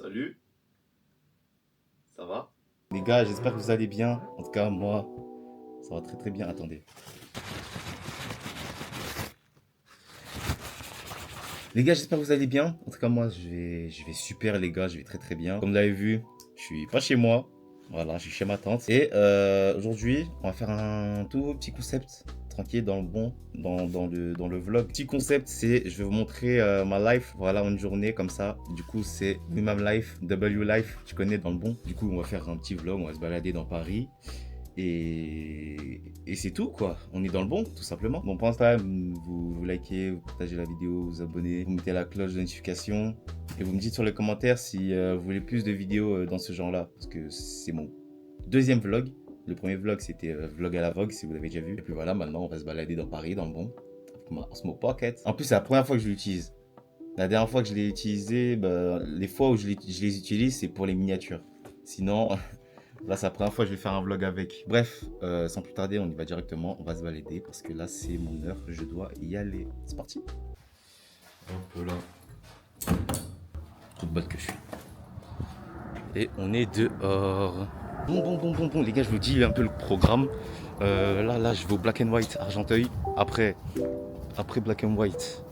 Salut, ça va? Les gars, j'espère que vous allez bien. En tout cas, moi, ça va très très bien. Attendez. Les gars, j'espère que vous allez bien. En tout cas, moi, je vais super, les gars. Je vais très très bien. Comme vous l'avez vu, je suis pas chez moi. Voilà, je suis chez ma tante. Et aujourd'hui, on va faire un tout petit concept tranquille dans le bon, dans le vlog. Petit concept, c'est je vais vous montrer ma life. Voilà, une journée comme ça. Du coup, c'est Wimam Life, W Life. Tu connais dans le bon. Du coup, on va faire un petit vlog. On va se balader dans Paris. Et c'est tout, quoi. On est dans le bon, tout simplement. Bon, pour l'instant, vous likez, vous partagez la vidéo, vous abonnez, vous mettez la cloche de notification. Et vous me dites sur les commentaires si vous voulez plus de vidéos dans ce genre-là. Parce que c'est mon deuxième vlog. Le premier vlog, c'était vlog à la Vogue, si vous l'avez déjà vu. Et puis voilà, maintenant, on va se balader dans Paris, dans le bon. Avec ma Osmo Pocket. En plus, c'est la première fois que je l'utilise. La dernière fois que je l'ai utilisé, bah, les fois où je les utilise, c'est pour les miniatures. Sinon, là, c'est la première fois que je vais faire un vlog avec. Bref, sans plus tarder, on y va directement. On va se balader parce que là, c'est mon heure. Je dois y aller. C'est parti. Hop là. Trop de balle que je suis. Et on est dehors. Bon. Les gars, je vous dis un peu le programme. Là, je vais au Black and White Argenteuil. Après Black and White,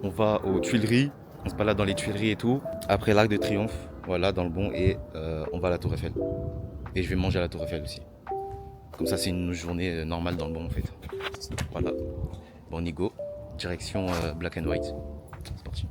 on va aux Tuileries. On se balade dans les Tuileries et tout. Après l'Arc de Triomphe. Voilà, dans le bon. Et on va à la Tour Eiffel. Et je vais manger à la Tour Eiffel aussi. Comme ça, c'est une journée normale dans le bon en fait. Voilà. Bon, on y go. Direction Black and White. C'est parti.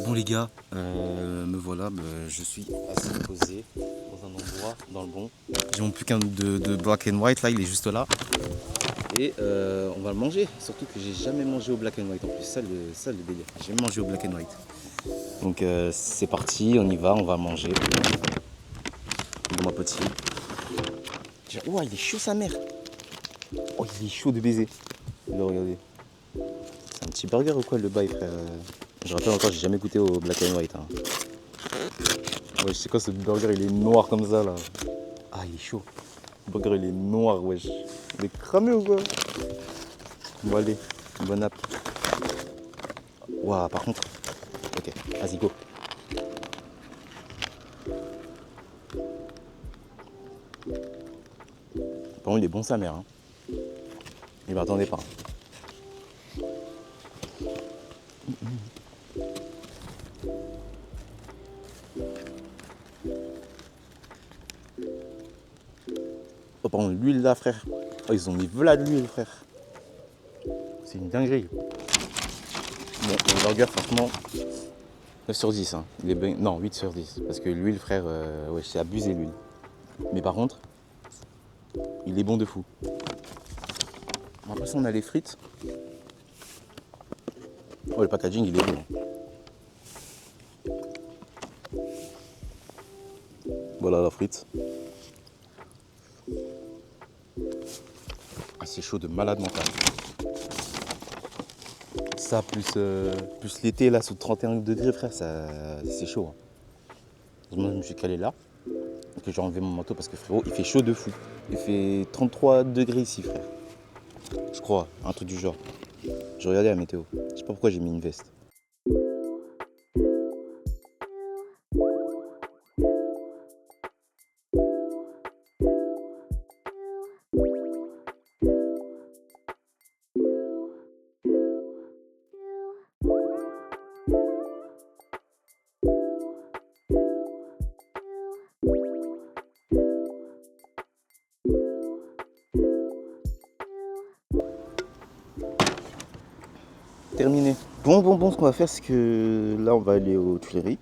Bon les gars, me voilà, je suis assez posé dans un endroit dans le bon. J'ai mon putain de black and white là, il est juste là. Et on va le manger, surtout que j'ai jamais mangé au black and white en plus, ça le délire. J'ai jamais mangé au black and white. Donc c'est parti, on y va, on va manger. Bon ma petite. Oh il est chaud sa mère. Oh il est chaud de baiser. Là, regardez. C'est un petit burger ou quoi le bail frère. Je rappelle encore, j'ai jamais goûté au black and white. Hein. Ouais, je sais quoi, ce burger il est noir comme ça là. Ah, il est chaud. Le burger il est noir, wesh. Il est cramé ou quoi? Bon, allez, bon app. Waouh, par contre. Ok, vas-y, go. Par contre, il est bon sa mère. Hein. Il m'attendait pas. Oh, par contre, l'huile là, frère. Oh, ils ont mis v'là de l'huile, frère. C'est une dinguerie. Bon, le burger, franchement, 9 sur 10. Hein. Il est ben... Non, 8 sur 10. Parce que l'huile, frère, ouais, c'est abusé l'huile. Mais par contre, il est bon de fou. Après ça, on a les frites. Oh, le packaging, il est bon. Voilà la frite. Ah, c'est chaud de malade mental. Ça, plus l'été, là, sous 31 degrés, frère, ça, c'est chaud. Hein. Moi, je me suis calé là. Que j'ai enlevé mon manteau parce que, frérot, il fait chaud de fou. Il fait 33 degrés ici, frère. Je crois, un truc du genre. J'ai regardé la météo. Je sais pas pourquoi j'ai mis une veste. Terminé. Bon, ce qu'on va faire, c'est que là, on va aller aux Tuileries.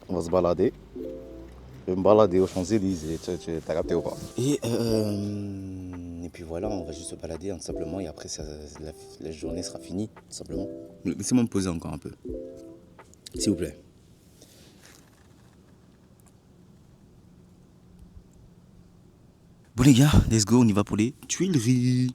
On va se balader. Je vais me balader aux Champs-Élysées, t'as capté ou pas? Et puis voilà, on va juste se balader, hein, tout simplement. Et après, la journée sera finie, tout simplement. Laissez-moi me poser encore un peu. S'il vous plaît. Bon les gars, let's go, on y va pour les Tuileries.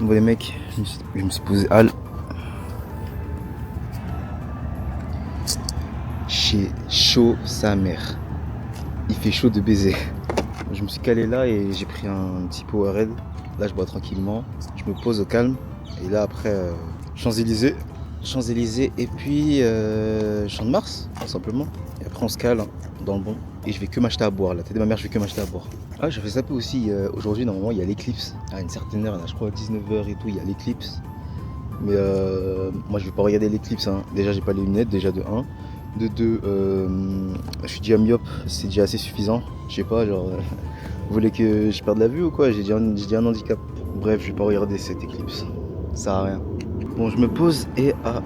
Bon les mecs, je me suis posé halle chez chaud sa mère. Il fait chaud de baiser. Je me suis calé là et j'ai pris un petit Powerade. Là je bois tranquillement, je me pose au calme. Et là après Champs-Élysées et puis Champ de Mars tout simplement. Et après on se cale dans le bon. Et je vais que m'acheter à boire. La tête de ma mère, je vais que m'acheter à boire. Ah, je fais ça aussi. Aujourd'hui, normalement, il y a l'éclipse. À une certaine heure, là, je crois à 19h et tout, il y a l'éclipse. Mais moi, je vais pas regarder l'éclipse. Hein. Déjà, j'ai pas les lunettes, déjà de 1. De 2, je suis déjà myope, c'est déjà assez suffisant. Je sais pas, genre, vous voulez que je perde la vue ou quoi? J'ai dit un handicap. Bref, je vais pas regarder cette éclipse. Ça sert à rien. Bon, je me pose et à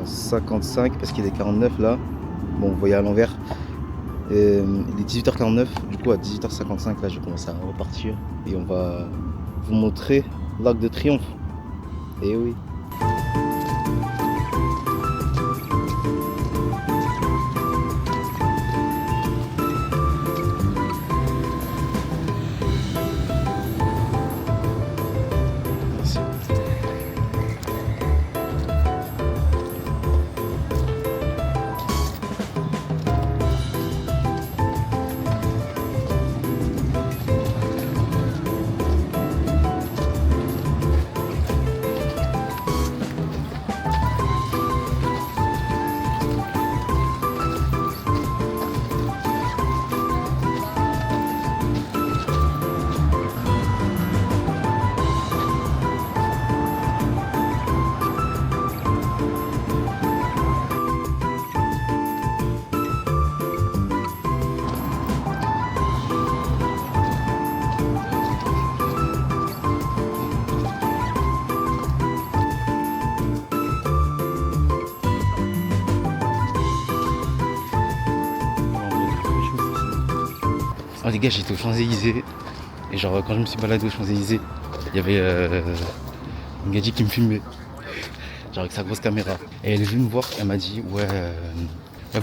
55, parce qu'il est 49 là. Bon, vous voyez à l'envers. Il est 18h49, du coup à 18h55 là je commence à repartir et on va vous montrer l'Arc de Triomphe. Et oui. Merci. Oh les gars, j'étais aux Champs-Élysées et genre quand je me suis baladé aux Champs-Élysées, il y avait une gadji qui me filmait, genre avec sa grosse caméra. Et elle est venue me voir, elle m'a dit ouais,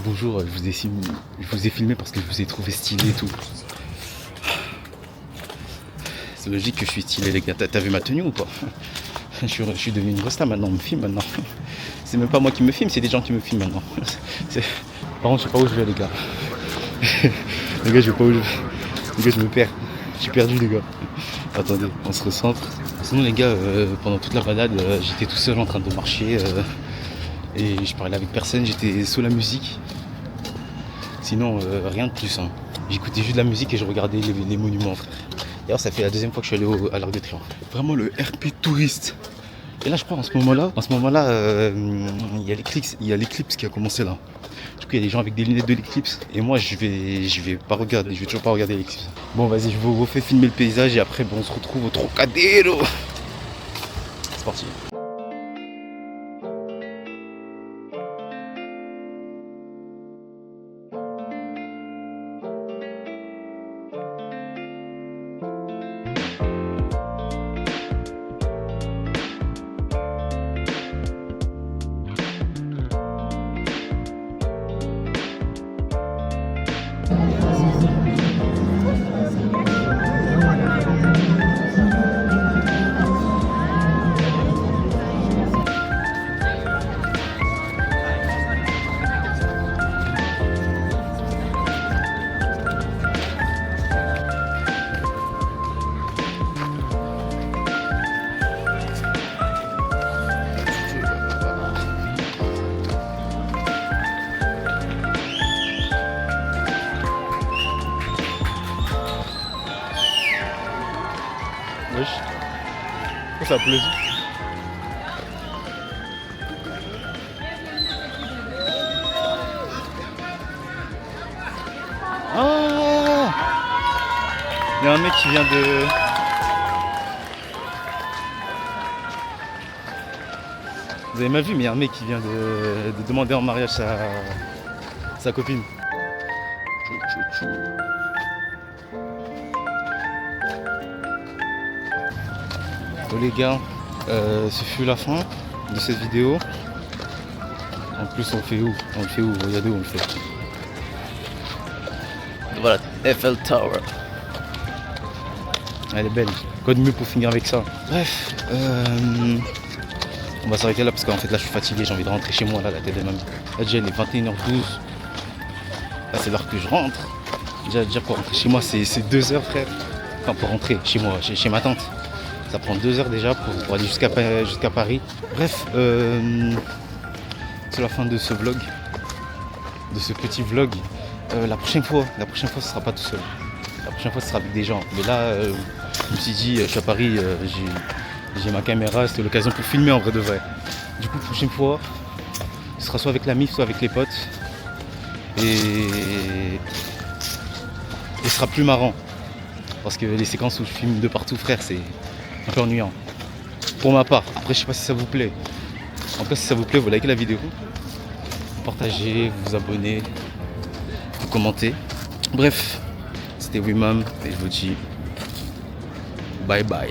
bonjour, je vous ai filmé parce que je vous ai trouvé stylé et tout. C'est logique que je suis stylé les gars, t'as vu ma tenue ou pas? je suis devenu une grosse star maintenant, on me filme maintenant. C'est même pas moi qui me filme, c'est des gens qui me filment maintenant. Par contre je sais pas où je vais les gars. Les gars, je vais pas où je vais. Les gars, je me perds. Je suis perdu, les gars. Attendez, on se recentre. Sinon, les gars, pendant toute la balade, j'étais tout seul en train de marcher. Et je parlais avec personne, j'étais sous la musique. Sinon, rien de plus. Hein. J'écoutais juste de la musique et je regardais les monuments, frère. D'ailleurs, ça fait la deuxième fois que je suis allé à l'Arc de Triomphe. Vraiment le RP touriste. Et là, je crois, en ce moment-là, il y a l'éclipse qui a commencé là. Du coup, il y a des gens avec des lunettes de l'éclipse. Et moi, je vais pas regarder, je vais toujours pas regarder l'éclipse. Bon, vas-y, je vous refais filmer le paysage et après, bon, on se retrouve au Trocadéro. C'est parti. Pourquoi ça applaudit? Ah! Il y a un mec qui vient de... Vous avez mal vu, mais il y a un mec qui vient de demander en mariage sa copine. Bon les gars, ce fut la fin de cette vidéo. En plus on le fait où? On le fait où? Regardez où on le fait. Voilà, Eiffel Tower. Elle est belle. Quoi de mieux pour finir avec ça? Bref, on va s'arrêter là parce qu'en fait là je suis fatigué, j'ai envie de rentrer chez moi là, la tête de mamie. Là déjà il est 21h12. Là c'est l'heure que je rentre. Déjà pour rentrer chez moi c'est 2 heures frère. Enfin pour rentrer chez moi, chez ma tante. Ça prend 2 heures déjà pour aller jusqu'à Paris. Bref, c'est la fin de ce vlog. De ce petit vlog. La prochaine fois ce sera pas tout seul. La prochaine fois ce sera avec des gens. Mais là je me suis dit je suis à Paris, j'ai ma caméra, c'était l'occasion pour filmer en vrai de vrai. Du coup la prochaine fois ce sera soit avec la mif, soit avec les potes. Et ce sera plus marrant. Parce que les séquences où je filme de partout frère c'est un peu ennuyant. Pour ma part. Après je sais pas si ça vous plaît. En tout cas si ça vous plaît vous likez la vidéo. Vous partagez, vous vous abonnez. Vous commentez. Bref, c'était Wimam et je vous dis bye bye.